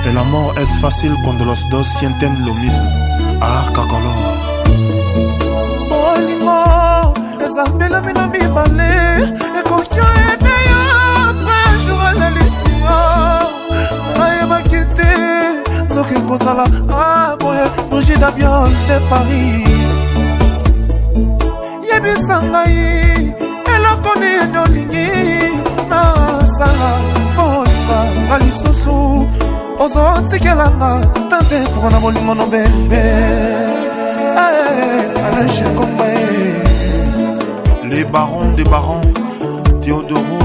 El amor es fácil cuando los dos sienten lo mismo. Ah, kakolo. Bolingo, esa bella mina mi balé. Et quand tu es meilleur, après je relève Aïe m'a quitté. So que cosa la, ah boy, Brigitte Abiol de Paris. Yebi sangai, elle a connu nos lignes. Na sala, bolingo, galisusu. Ozo tikelanga, tante pour un abolingo no bébé. Les barons des barons, Théodoro,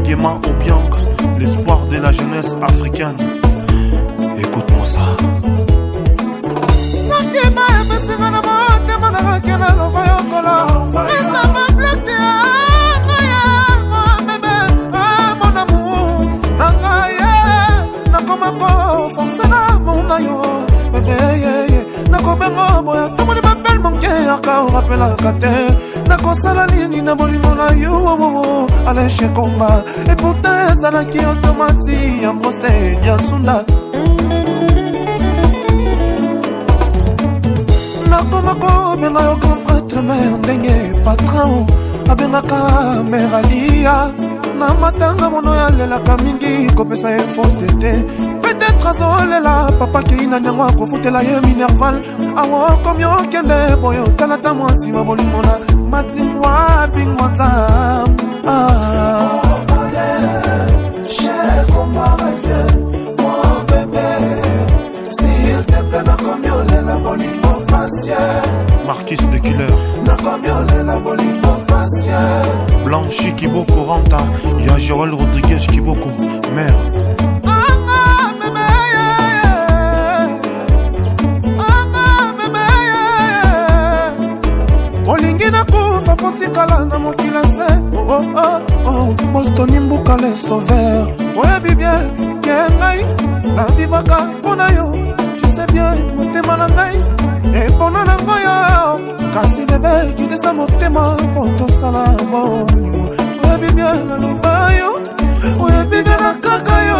Diema Obiang, l'espoir de la jeunesse africaine. Écoute-moi ça. Nakobengo boya tomoni bapel manke aka orapelaka te nakosala nini na bolingo na yo aleshe komba et pourtant ezalaki automati ya mboste ya sunda nakoma kobenga yo grand prêtre mer ndenge patron abengaka mer alia na matanga mono yalelaka mingi kopesa ye fote te peut-être azolela papa keina nyango akofutela ye minerval awo komi okende boyo talata mwasi mabolingo na matimwa bingwa nzam Cher comme ma revienne, mon bébé, s'il te plaît, na komi olela bolingo patient. Marquis de Killer, na komi olela bolingo patient. Blanchi Kiboko Ranta, ya Joël Rodriguez Kiboko, mère. Olingi na kufa potikala na mokila se. Oh oh oh, Boston imbuka le sauveur. Oyebi bien, kengai, na vivaka pona yo. Tu sais bien, motema na ngai, e pona na ngoyo. Kasi bebe, tu te sa motema, poto sala bonimo. Oyebi bien na luvayo, oyebi bien na kakayo.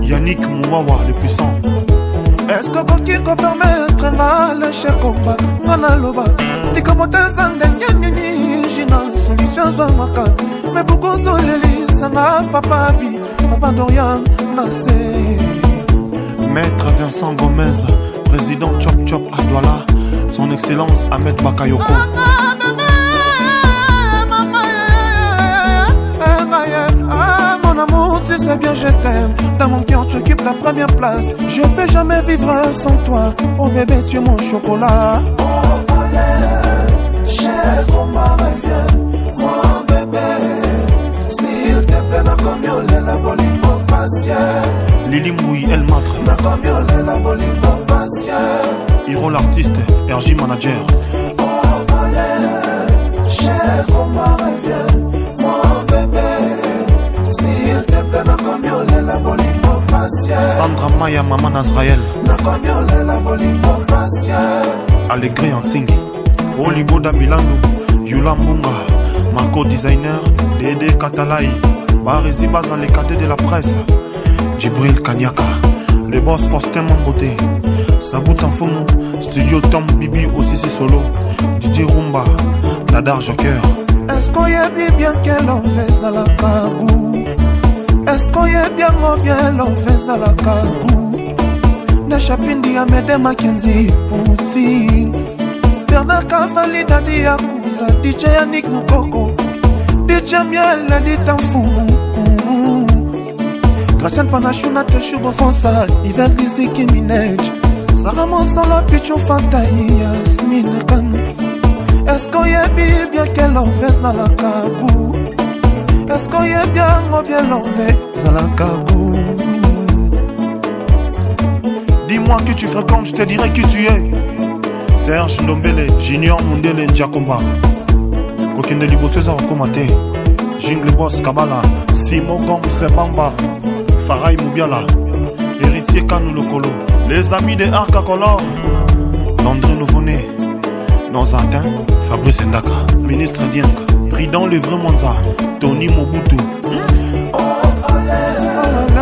Yannick Mouawa, le puissant. Est-ce que Bokiko permettre le cher combat Ngana loba Dikomote zande nyanyini Jina solution zwamaka Mais beaucoup soleli Sanga papa bi Papa Dorian Nassé Maître Vincent Gomez, président Chop Chop à Douala, son excellence Ahmed Bakayoko. Mon amour, tu sais bien je t'aime. Dans mon cœur tu occupes la première place. Je peux jamais vivre sans toi. Oh bébé tu es mon chocolat. Oh allez, cher comment reviens. Mon bébé, s'il te plaît n'a combien la bolingo patient. Lili Mboui El Matre, n'a combien la bolingo patient. Hiro l'artiste, RJ Manager. Oh allez, cher comment reviens. Mon bébé, s'il te plaît n'a combien la bolingo patient. Sandra Maya Maman Azrael, n'a combien la bolingo patient. Allegri Antingi, Oliboda Milando, Yula Mbunga, Marco Designer, Dede Katalai, Barezi Bazan les cadets de la presse, Djibril Kanyaka, le boss Faustin Mamboté, Sabout Enfomo, Studio Tom Bibi aussi c'est solo, DJ Rumba, Nadar Joker. Est-ce qu'on y est bien qu'elle en fait à la cagou? Est-ce qu'on y est bien l'on fait à la cagou? Neshapindi ya Mede Mackenzie Poutine Bernard Kavali Dadi Yakuza DJ Yannick Mukoko DJ Miel Edita Mfumu Graciane Panachuna Teshubo Fonsa Yvette Liziki Minej Sarah Monsala Pichou Fantayi Yasmine Kan. Est-ce qu'on y est bien qu'elle en fait à la cagou? Est-ce qu'on y est bien l'on fait à la cagou? Dis-moi qui tu fréquentes, je te dirai qui tu es. Serge Ndombele, Junior Mundele Njakomba, Kokende Libo César Komate, Jingle Boss Kabala, Simo Gong Sebamba, Farai Moubiala, Héritier Kanou Lokolo, les amis de Arca Color, Landry Nouveau-Né, Nonzatin, Fabrice Ndaka, Ministre Dienk, Prudent Le Vrai Monza, Tony Mobutu. Oh, allez,